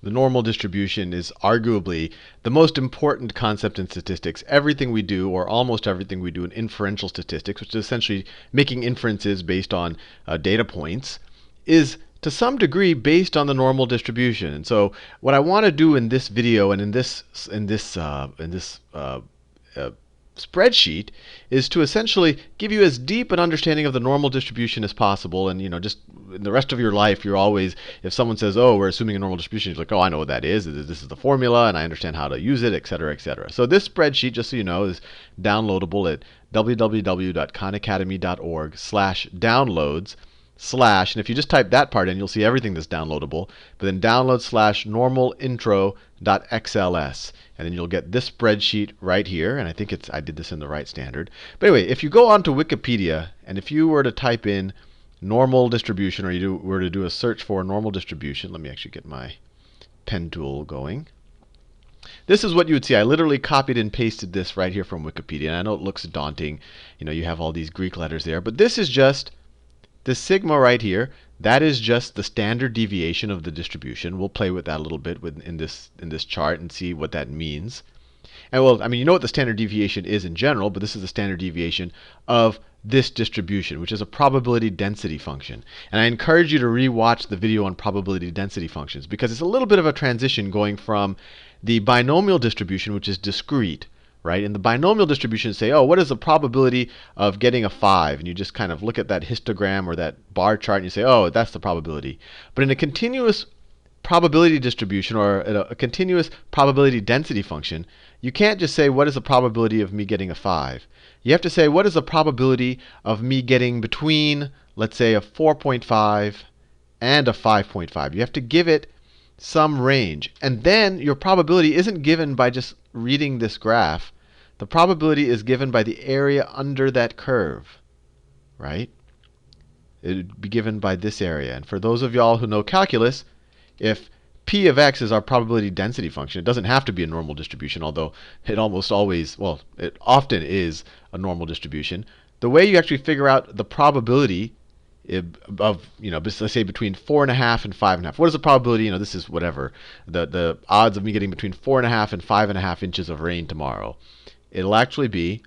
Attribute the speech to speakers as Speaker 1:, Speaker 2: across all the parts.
Speaker 1: The normal distribution is arguably the most important concept in statistics. Everything we do, or almost everything we do in inferential statistics, which is essentially making inferences based on data points, is to some degree based on the normal distribution. And so what I want to do in this video and in this spreadsheet is to essentially give you as deep an understanding of the normal distribution as possible. And just in the rest of your life, you're always, if someone says, oh, we're assuming a normal distribution, you're like, oh, I know what that is. This is the formula, and I understand how to use it, et cetera, et cetera. So this spreadsheet, just so you know, is downloadable at www.khanacademy.org/downloads/ and if you just type that part in, you'll see everything that's downloadable. But then download/normalintro.xls. And then you'll get this spreadsheet right here. And I think I did this in the right standard. But anyway, if you go onto Wikipedia, and if you were to type in normal distribution, or you were to do a search for normal distribution, let me actually get my pen tool going. This is what you would see. I literally copied and pasted this right here from Wikipedia. And I know it looks daunting. You have all these Greek letters there. But this is just this sigma right here. That is just the standard deviation of the distribution. We'll play with that a little bit in this chart and see what that means. And well, I mean, you know what the standard deviation is in general, but this is the standard deviation of this distribution, which is a probability density function. And I encourage you to re-watch the video on probability density functions, because it's a little bit of a transition going from the binomial distribution, which is discrete. Right? In the binomial distribution, say, oh, what is the probability of getting a 5? And you just kind of look at that histogram or that bar chart and you say, oh, that's the probability. But in a continuous probability distribution, or a continuous probability density function, you can't just say, what is the probability of me getting a 5? You have to say, what is the probability of me getting between, let's say, a 4.5 and a 5.5? You have to give it some range. And then your probability isn't given by just reading this graph. The probability is given by the area under that curve, right? It would be given by this area. And for those of y'all who know calculus, if P of x is our probability density function, it doesn't have to be a normal distribution, although it almost always, well, it often is a normal distribution. The way you actually figure out the probability of, let's say between 4.5 and 5.5. What is the probability? This is whatever. The odds of me getting between 4.5 and 5.5 inches of rain tomorrow. It'll actually be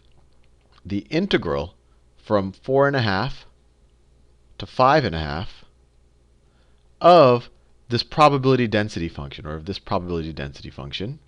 Speaker 1: the integral from 4.5 to 5.5 of this probability density function, or of this probability density function,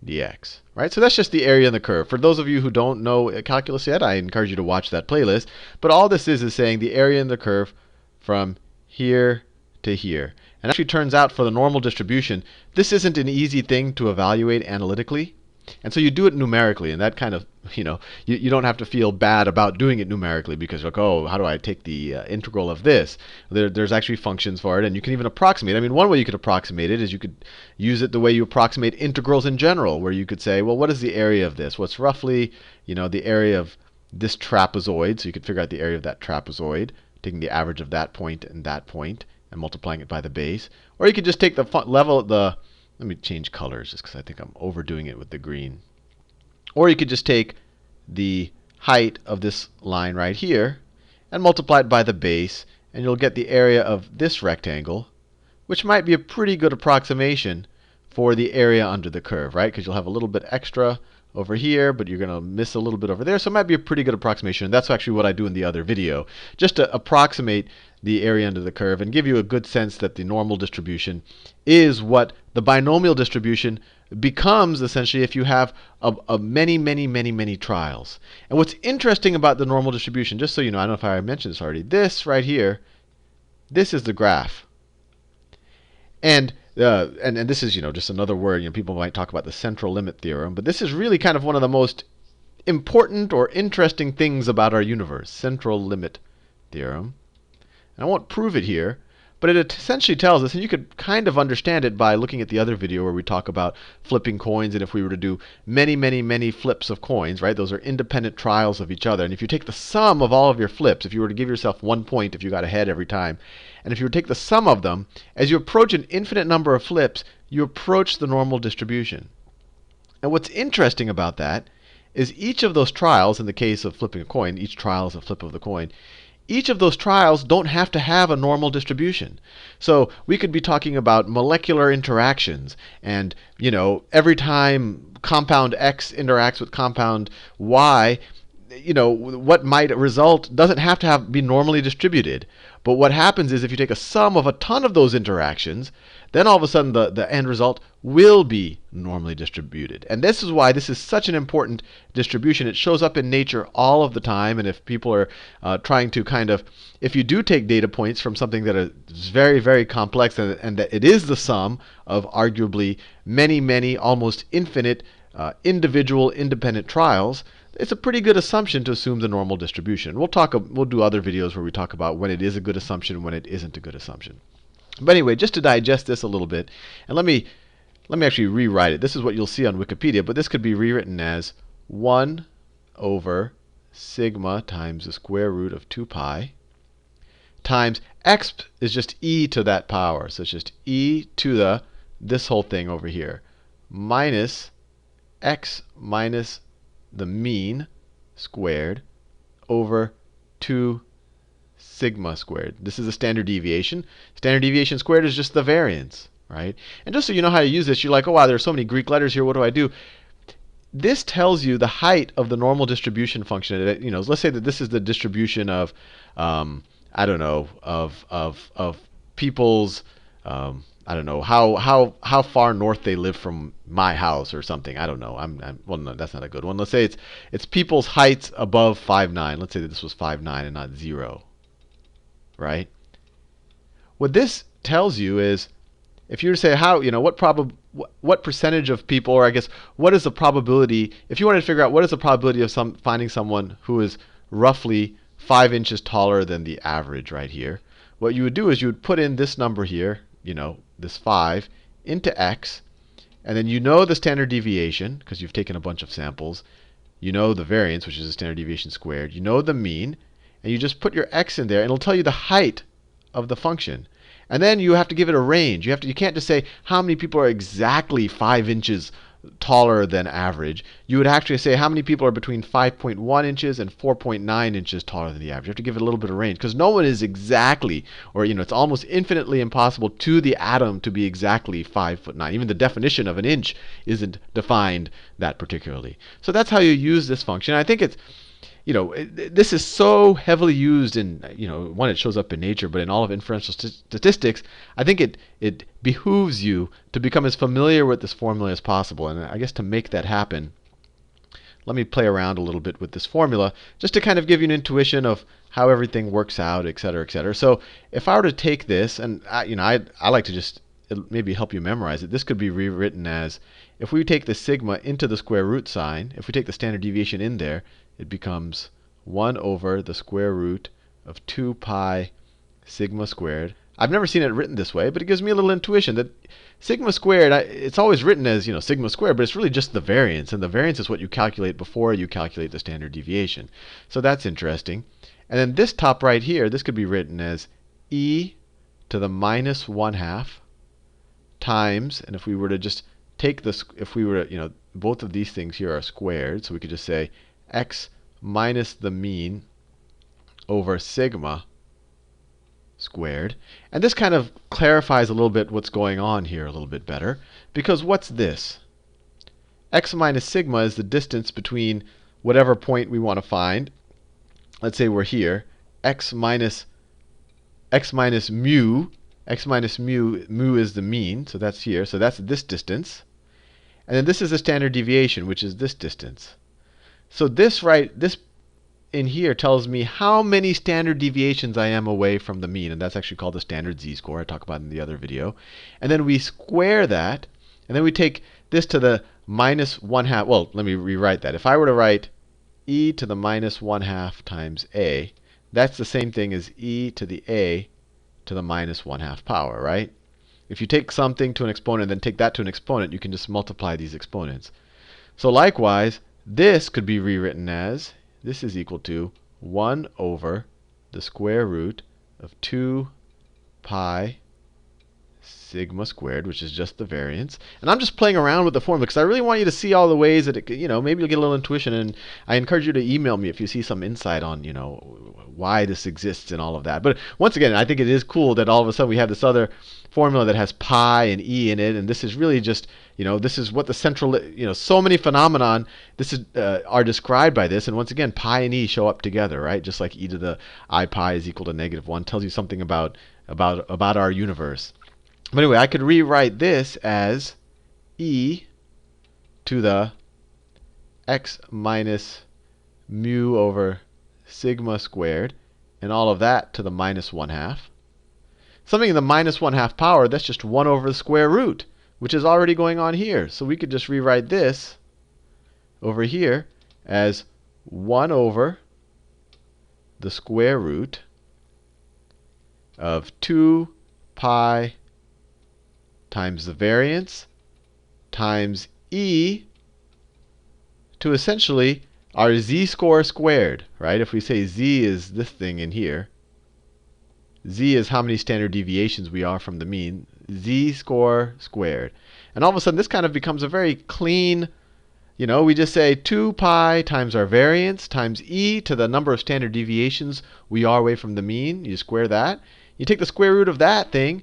Speaker 1: dx. Right? So that's just the area in the curve. For those of you who don't know calculus yet, I encourage you to watch that playlist. But all this is saying the area in the curve from here to here. And actually turns out for the normal distribution, this isn't an easy thing to evaluate analytically. And so you do it numerically, and that kind of, you don't have to feel bad about doing it numerically, because you're like, oh, how do I take the integral of this? There's actually functions for it, and you can even approximate. I mean, one way you could approximate it is you could use it the way you approximate integrals in general, where you could say, well, what is the area of this? What's roughly, the area of this trapezoid? So you could figure out the area of that trapezoid, taking the average of that point and multiplying it by the base. Or you could just take the let me change colors just because I think I'm overdoing it with the green. Or you could just take the height of this line right here and multiply it by the base, and you'll get the area of this rectangle, which might be a pretty good approximation for the area under the curve, right? Because you'll have a little bit extra over here, but you're going to miss a little bit over there. So it might be a pretty good approximation. And that's actually what I do in the other video, just to approximate the area under the curve and give you a good sense that the normal distribution is what the binomial distribution becomes essentially if you have many trials. And what's interesting about the normal distribution, just so you know, I don't know if I mentioned this already, this right here, this is the graph. And this is, just another word. People might talk about the central limit theorem, but this is really kind of one of the most important or interesting things about our universe, central limit theorem. And I won't prove it here, but it essentially tells us, and you could kind of understand it by looking at the other video where we talk about flipping coins, and if we were to do many flips of coins, right? Those are independent trials of each other. And if you take the sum of all of your flips, if you were to give yourself 1 point if you got ahead every time, and if you were to take the sum of them, as you approach an infinite number of flips, you approach the normal distribution. And what's interesting about that is each of those trials, in the case of flipping a coin, each trial is a flip of the coin, each of those trials don't have to have a normal distribution. So we could be talking about molecular interactions, and every time compound X interacts with compound Y, what might result doesn't have to be normally distributed. But what happens is if you take a sum of a ton of those interactions, then all of a sudden the end result will be normally distributed. And this is why this is such an important distribution. It shows up in nature all of the time. And if people are trying to if you do take data points from something that is very, very complex, and that it is the sum of arguably many, many, almost infinite individual independent trials, it's a pretty good assumption to assume the normal distribution. We'll do other videos where we talk about when it is a good assumption and when it isn't a good assumption. But anyway, just to digest this a little bit, and let me actually rewrite it. This is what you'll see on Wikipedia, but this could be rewritten as 1 over sigma times the square root of 2 pi times x is just e to that power. So it's just e to this whole thing over here minus x minus the mean squared over 2 sigma squared. This is the standard deviation. Standard deviation squared is just the variance, right? And just so you know how to use this, you're like, oh wow, there are so many Greek letters here. What do I do? This tells you the height of the normal distribution function. Let's say that this is the distribution of, I don't know, of people's, I don't know how far north they live from my house or something. I don't know. Well, no, that's not a good one. Let's say it's people's heights above 5'9". Let's say that this was 5'9" and not 0, right? What this tells you is, if you were to say what percentage of people, or I guess what is the probability, if you wanted to figure out what is the probability of finding someone who is roughly 5 inches taller than the average right here, what you would do is you would put in this number here, this 5, into x, and then the standard deviation, because you've taken a bunch of samples. You know the variance, which is the standard deviation squared. You know the mean, and you just put your x in there, and it'll tell you the height of the function. And then you have to give it a range. You can't just say how many people are exactly 5 inches taller than average. You would actually say how many people are between 5.1 inches and 4.9 inches taller than the average. You have to give it a little bit of range, because no one is exactly, or it's almost infinitely impossible to the atom to be exactly 5'9". Even the definition of an inch isn't defined that particularly. So that's how you use this function. I think it's, this is so heavily used in, one, it shows up in nature, but in all of inferential statistics, I think it behooves you to become as familiar with this formula as possible. And I guess to make that happen, let me play around a little bit with this formula, just to kind of give you an intuition of how everything works out, et cetera, et cetera. So if I were to take this, and I like to just maybe help you memorize it. This could be rewritten as, if we take the sigma into the square root sign, if we take the standard deviation in there, it becomes 1 over the square root of 2 pi sigma squared. I've never seen it written this way, but it gives me a little intuition that sigma squared, it's always written as sigma squared, but it's really just the variance. And the variance is what you calculate before you calculate the standard deviation. So that's interesting. And then this top right here, this could be written as e to the minus 1/2 times, and if we were to just take this, if we were to, both of these things here are squared, so we could just say x minus the mean over sigma squared. And this kind of clarifies a little bit what's going on here a little bit better, because what's this? X minus sigma is the distance between whatever point we want to find. Let's say we're here. X minus mu. X minus mu is the mean, so that's here. So that's this distance. And then this is the standard deviation, which is this distance. So this in here tells me how many standard deviations I am away from the mean, and that's actually called the standard z-score. I talked about it in the other video. And then we square that, and then we take this to the minus 1/2. Well, let me rewrite that. If I were to write e to the minus 1/2 times a, that's the same thing as e to the a to the minus 1/2 power, right? If you take something to an exponent and then take that to an exponent, you can just multiply these exponents. So likewise, this could be rewritten as, this is equal to 1 over the square root of 2 pi sigma squared, which is just the variance. And I'm just playing around with the formula because I really want you to see all the ways that it could, maybe you'll get a little intuition. And I encourage you to email me if you see some insight on, why this exists and all of that. But once again, I think it is cool that all of a sudden we have this other formula that has pi and e in it, and this is really just, this is what the central, so many phenomenon are described by this. And once again, pi and e show up together, right? Just like e to the I pi is equal to -1 tells you something about our universe. But anyway, I could rewrite this as e to the x minus mu over sigma squared, and all of that to the -1/2. Something in the -1/2 power, that's just 1 over the square root, which is already going on here. So we could just rewrite this over here as 1 over the square root of 2 pi times the variance times e to essentially our z-score squared, right? If we say z is this thing in here, z is how many standard deviations we are from the mean, z-score squared. And all of a sudden, this kind of becomes a very clean, we just say 2 pi times our variance times e to the number of standard deviations we are away from the mean. You square that. You take the square root of that thing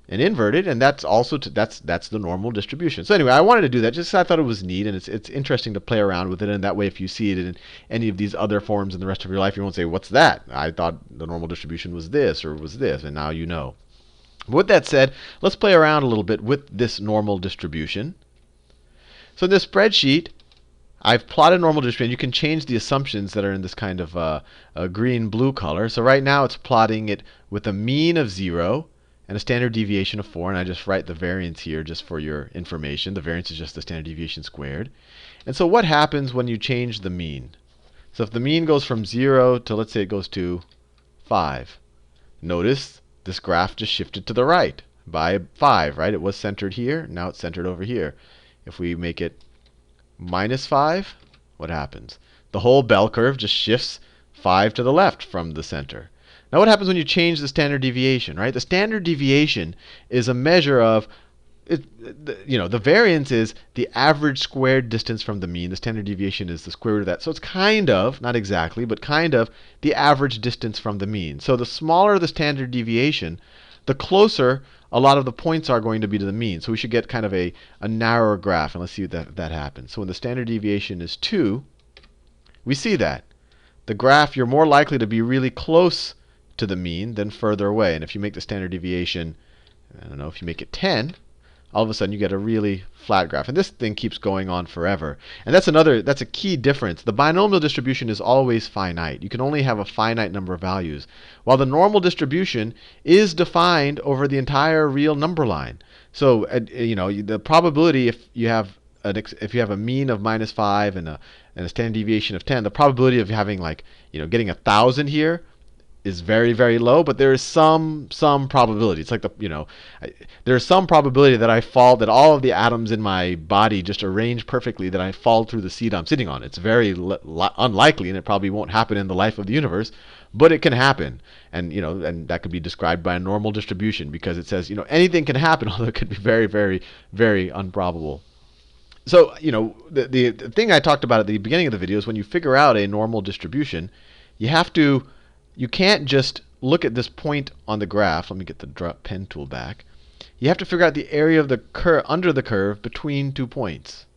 Speaker 1: and invert it, and that's also that's the normal distribution. So anyway, I wanted to do that just because I thought it was neat, and it's interesting to play around with it. And that way, if you see it in any of these other forms in the rest of your life, you won't say, "What's that? I thought the normal distribution was this or was this," and now you know. But with that said, let's play around a little bit with this normal distribution. So in this spreadsheet, I've plotted normal distribution. You can change the assumptions that are in this kind of a green-blue color. So right now, it's plotting it with a mean of 0 and a standard deviation of 4. And I just write the variance here just for your information. The variance is just the standard deviation squared. And so what happens when you change the mean? So if the mean goes from 0 to, let's say it goes to 5. Notice this graph just shifted to the right by 5, right? It was centered here. Now it's centered over here. If we make it -5, what happens? The whole bell curve just shifts 5 to the left from the center. Now what happens when you change the standard deviation, right? The standard deviation is a measure of, the variance is the average squared distance from the mean. The standard deviation is the square root of that. So it's kind of, not exactly, but kind of the average distance from the mean. So the smaller the standard deviation, the closer a lot of the points are going to be to the mean. So we should get kind of a narrower graph. And let's see if that happens. So when the standard deviation is 2, we see that. The graph, you're more likely to be really close to the mean than further away. And if you make the standard deviation, I don't know, if you make it 10, all of a sudden you get a really flat graph. And this thing keeps going on forever. And that's a key difference. The binomial distribution is always finite. You can only have a finite number of values. While the normal distribution is defined over the entire real number line. So the probability if you have a mean of -5 and a standard deviation of 10, the probability of having getting 1,000 here is very, very low, but there is some probability. It's like there's some probability that that all of the atoms in my body just arrange perfectly that I fall through the seat I'm sitting on. It's very unlikely, and it probably won't happen in the life of the universe, but it can happen. And and that could be described by a normal distribution because it says anything can happen, although it could be very, very, very improbable. So the thing I talked about at the beginning of the video is when you figure out a normal distribution, you can't just look at this point on the graph. Let me get the pen tool back. You have to figure out the area of the curve under the curve between 2 points.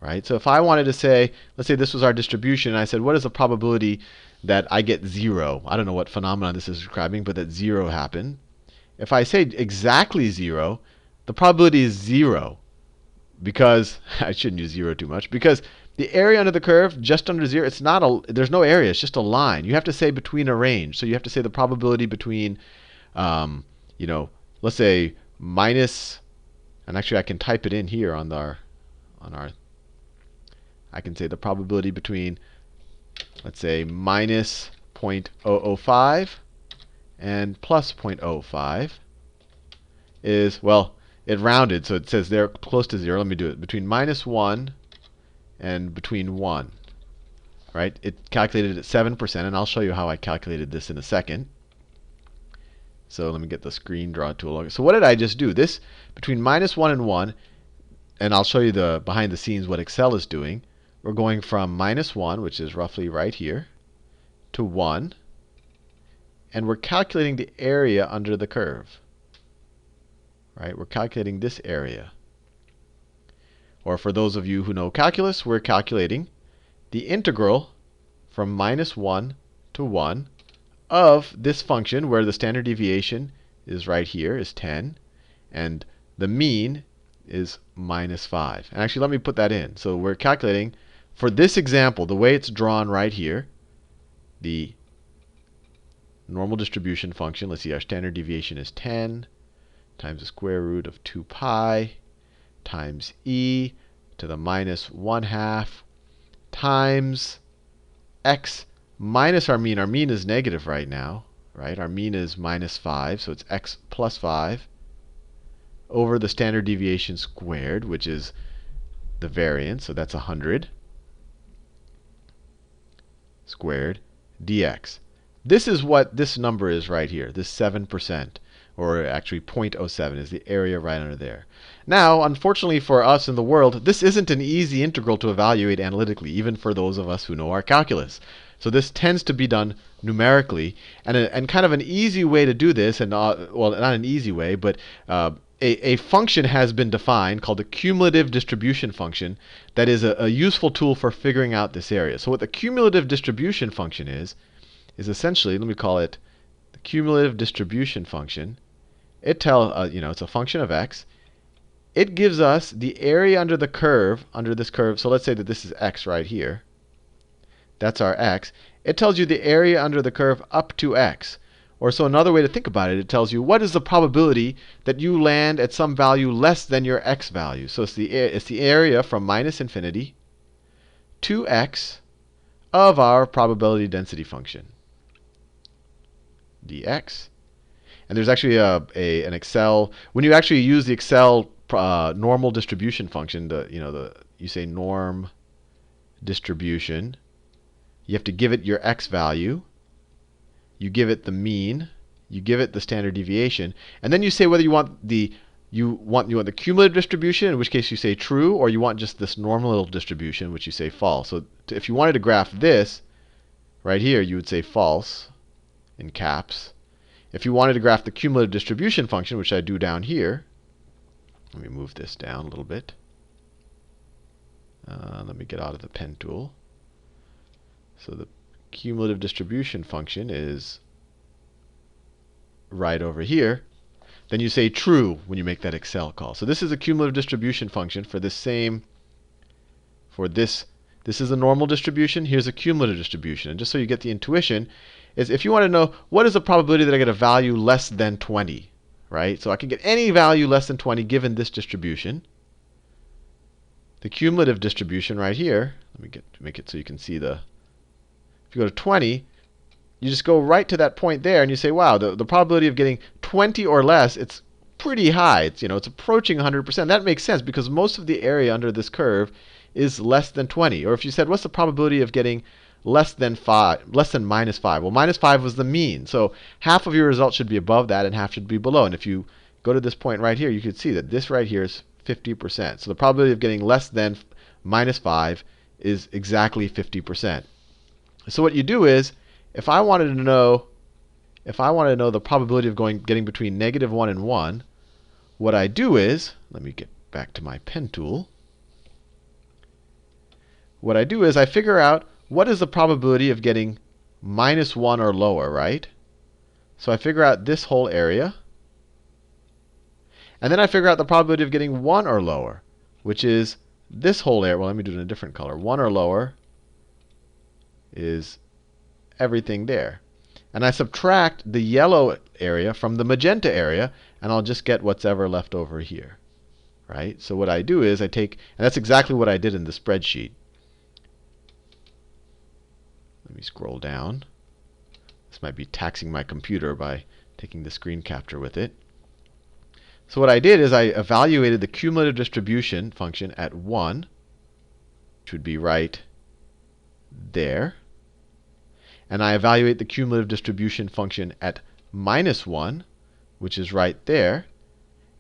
Speaker 1: Right? So if I wanted to say, let's say this was our distribution, and I said, what is the probability that I get 0? I don't know what phenomenon this is describing, but that 0 happened. If I say exactly 0, the probability is 0. Because I shouldn't use 0 too much, because the area under the curve, just under 0, there's no area, it's just a line. You have to say between a range. So you have to say the probability between, let's say minus, and actually I can type it in here on our, I can say the probability between, let's say minus 0.005 and plus 0.05 is, well, it rounded, so it says they're close to 0. Let me do it. Between -1 and between 1. Right? It calculated at 7%, and I'll show you how I calculated this in a second. So let me get the screen draw tool. So what did I just do? This between minus 1 and 1, and I'll show you the behind the scenes what Excel is doing. We're going from minus 1, which is roughly right here, to 1. And we're calculating the area under the curve. Right? We're calculating this area. Or for those of you who know calculus, we're calculating the integral from minus 1 to 1 of this function where the standard deviation is right here, is 10, and the mean is minus 5. And actually, let me put that in. So we're calculating, for this example, the way it's drawn right here, the normal distribution function. Let's see, our standard deviation is 10 times the square root of 2 pi times e to the minus 1/2 times x minus our mean. Our mean is negative right now, right? Our mean is minus 5, so it's x plus 5 over the standard deviation squared, which is the variance, so that's 100 squared dx. This is what this number is right here, this 7%, or actually 0.07 is the area right under there. Now, unfortunately for us in the world, this isn't an easy integral to evaluate analytically, even for those of us who know our calculus. So this tends to be done numerically, and kind of an easy way to do this, and well, not an easy way, but a function has been defined called the cumulative distribution function that is a useful tool for figuring out this area. So what the cumulative distribution function is essentially, let me call it the cumulative distribution function. It tells, it's a function of x. It gives us the area under the curve, under this curve. So let's say that this is x right here. That's our x. It tells you the area under the curve up to x. Or so another way to think about it, it tells you what is the probability that you land at some value less than your x value. So it's the area from minus infinity to x of our probability density function, dx. And there's actually an Excel, when you actually use the Excel normal distribution function, you say norm distribution, you have to give it your x value, you give it the mean, you give it the standard deviation, and then you say whether you want the cumulative distribution, in which case you say true, or you want just this normal distribution, which you say false. So if you wanted to graph this right here, you would say false in caps. If you wanted to graph the cumulative distribution function, which I do down here, let me move this down a little bit. Let me get out of the pen tool. So the cumulative distribution function is right over here. Then you say true when you make that Excel call. So this is a cumulative distribution function for this same, this is a normal distribution, here's a cumulative distribution. And just so you get the intuition, is if you want to know what is the probability that I get a value less than 20, right? So I can get any value less than 20 given this distribution. The cumulative distribution right here, let me make it so you can see the, if you go to 20, you just go right to that point there and you say, wow, the probability of getting 20 or less, it's pretty high. It's approaching 100%. That makes sense because most of the area under this curve is less than 20. Or if you said, what's the probability of getting less than minus 5? Well, minus 5 was the mean. So half of your result should be above that and half should be below. And if you go to this point right here, you can see that this right here is 50%. So the probability of getting less than minus 5 is exactly 50%. So what you do is, if I wanted to know the probability of getting between -1 and 1, what I do is, let me get back to my pen tool. What I do is I figure out what is the probability of getting -1 or lower, right? So I figure out this whole area. And then I figure out the probability of getting 1 or lower, which is this whole area. Well, let me do it in a different color. 1 or lower is everything there. And I subtract the yellow area from the magenta area, and I'll just get what's ever left over here, right? So what I do is I take, and that's exactly what I did in the spreadsheet. Let me scroll down. This might be taxing my computer by taking the screen capture with it. So what I did is I evaluated the cumulative distribution function at 1, which would be right there. And I evaluate the cumulative distribution function at -1, which is right there.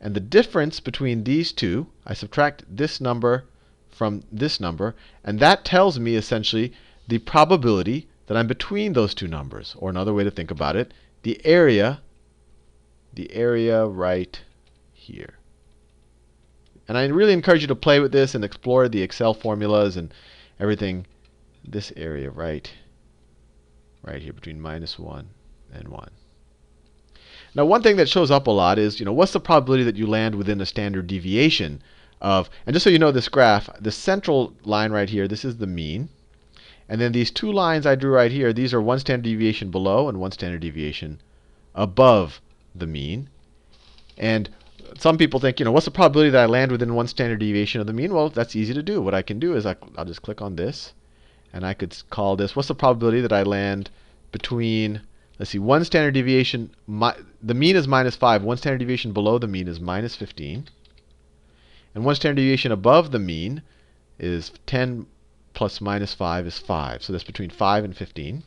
Speaker 1: And the difference between these two, I subtract this number from this number, and that tells me essentially the probability that I'm between those two numbers. Or another way to think about it, the area right here. And I really encourage you to play with this and explore the Excel formulas and everything. This area right here between -1 and 1. Now, one thing that shows up a lot is, what's the probability that you land within a standard deviation of, and just so you know this graph, the central line right here, this is the mean. And then these two lines I drew right here, these are one standard deviation below and one standard deviation above the mean. And some people think, what's the probability that I land within one standard deviation of the mean? Well, that's easy to do. What I can do is I'll just click on this, and I could call this, what's the probability that I land between, let's see, one standard deviation, the mean is -5. One standard deviation below the mean is -15. And one standard deviation above the mean is 10 plus -5 is 5. So that's between 5 and 15.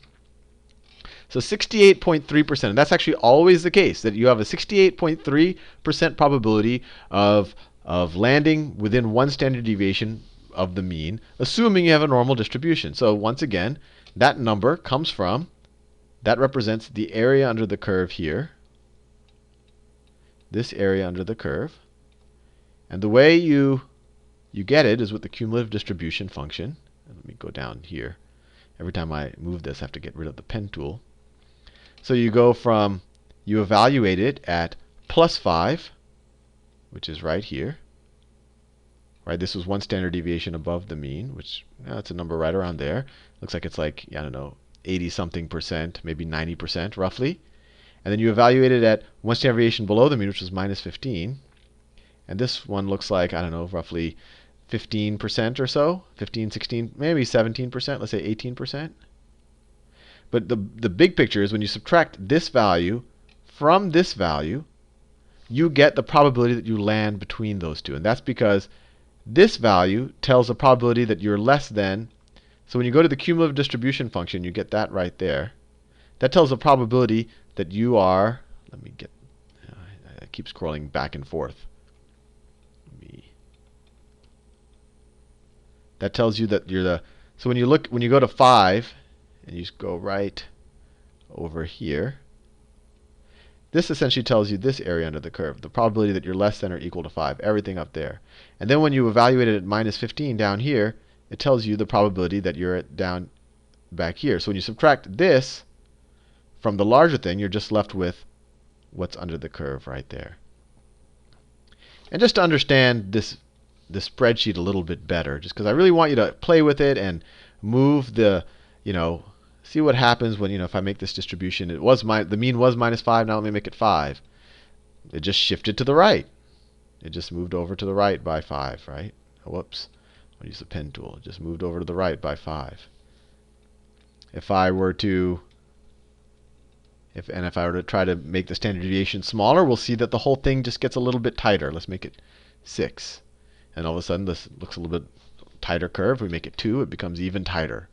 Speaker 1: So 68.3%, and that's actually always the case, that you have a 68.3% probability of landing within one standard deviation of the mean, assuming you have a normal distribution. So once again, that number comes from, that represents the area under the curve here, this area under the curve. And the way you get it is with the cumulative distribution function. And let me go down here. Every time I move this, I have to get rid of the pen tool. So you go from, you evaluate it at +5, which is right here. Right, this was one standard deviation above the mean, which that's a number right around there. Looks like it's like, I don't know, 80-something%, maybe 90% roughly. And then you evaluate it at one standard deviation below the mean, which was -15. And this one looks like, I don't know, roughly 15% or so, 15, 16, maybe 17%, let's say 18%. But the big picture is when you subtract this value from this value, you get the probability that you land between those two. And that's because this value tells the probability that you're less than. So when you go to the cumulative distribution function, you get that right there. That tells the probability that you are, let me get, I keep scrolling back and forth. That tells you that you're the, so when you go to 5, and you just go right over here, this essentially tells you this area under the curve, the probability that you're less than or equal to 5, everything up there. And then when you evaluate it at -15 down here, it tells you the probability that you're at down back here. So when you subtract this from the larger thing, you're just left with what's under the curve right there. And just to understand this spreadsheet a little bit better, just because I really want you to play with it and move the, see what happens when, if I make this distribution. The mean was -5, now let me make it 5. It just shifted to the right. It just moved over to the right by 5, right? Whoops. I'll use the pen tool. It just moved over to the right by 5. If I were to try to make the standard deviation smaller, we'll see that the whole thing just gets a little bit tighter. Let's make it 6. And all of a sudden, this looks a little bit tighter curve. We make it 2, it becomes even tighter.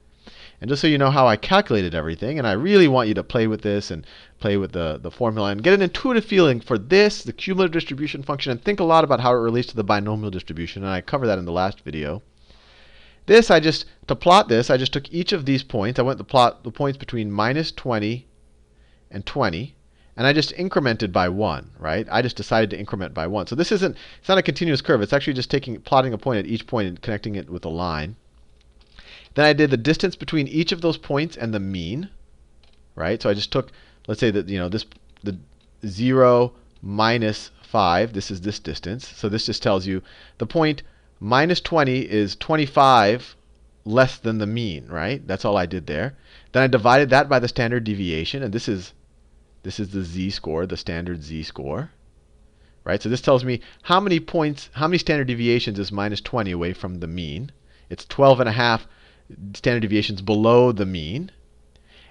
Speaker 1: And just so you know how I calculated everything, and I really want you to play with this and play with the formula and get an intuitive feeling for this, the cumulative distribution function, and think a lot about how it relates to the binomial distribution. And I covered that in the last video. To plot this, I just took each of these points. I went to plot the points between -20 and 20. And I just incremented by 1, right? I just decided to increment by 1. So it's not a continuous curve. It's actually just plotting a point at each point and connecting it with a line. Then I did the distance between each of those points and the mean, right? So I just took, let's say that, the 0 minus 5, this is this distance. So this just tells you the point -20 is 25 less than the mean, right? That's all I did there. Then I divided that by the standard deviation, and this is the z-score, the standard z-score, right? So this tells me how many standard deviations is -20 away from the mean. It's 12.5 standard deviations below the mean.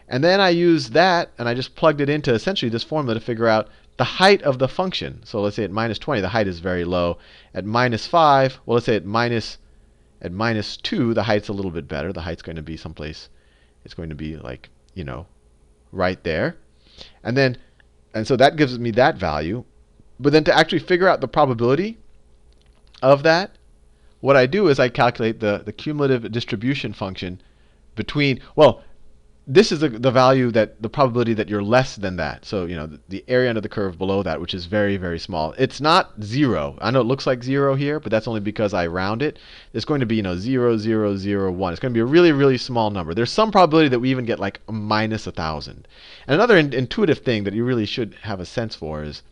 Speaker 1: And then I used that, and I just plugged it into essentially this formula to figure out the height of the function. So let's say at -20, the height is very low. At -5, well, let's say at -2, the height's a little bit better. The height's going to be someplace, it's going to be like, right there. And then And so that gives me that value. But then to actually figure out the probability of that, what I do is I calculate the cumulative distribution function between, well, this is the value that the probability that you're less than that. So, the area under the curve below that, which is very, very small. It's not 0. I know it looks like 0 here, but that's only because I round it. It's going to be, 0, 0, 0, 1. It's going to be a really, really small number. There's some probability that we even get like minus 1,000. And another intuitive thing that you really should have a sense for is,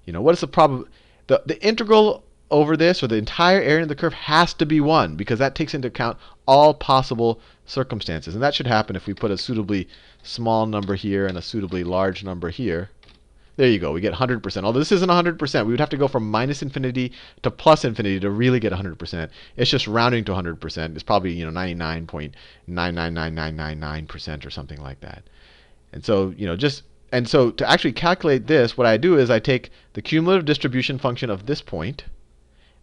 Speaker 1: what is the integral over this, or the entire area of the curve, has to be 1, because that takes into account all possible circumstances. And that should happen if we put a suitably small number here and a suitably large number here. There you go. We get 100%. Although this isn't 100%. We would have to go from minus infinity to plus infinity to really get 100%. It's just rounding to 100%. It's probably 99.999999% or something like that. And so, and so to actually calculate this, what I do is I take the cumulative distribution function of this point,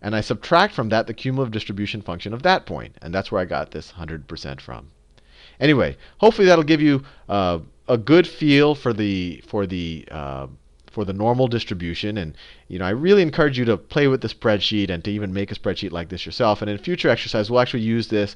Speaker 1: and I subtract from that the cumulative distribution function of that point. And that's where I got this 100% from. Anyway, hopefully that'll give you a good feel for the normal distribution. And I really encourage you to play with the spreadsheet and to even make a spreadsheet like this yourself. And in future exercise, we'll actually use this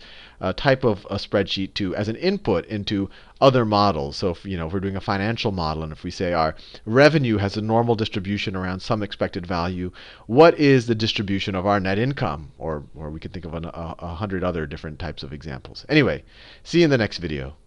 Speaker 1: type of a spreadsheet as an input into other models. So if we're doing a financial model, and if we say our revenue has a normal distribution around some expected value, what is the distribution of our net income? Or we could think of 100 other different types of examples. Anyway, see you in the next video.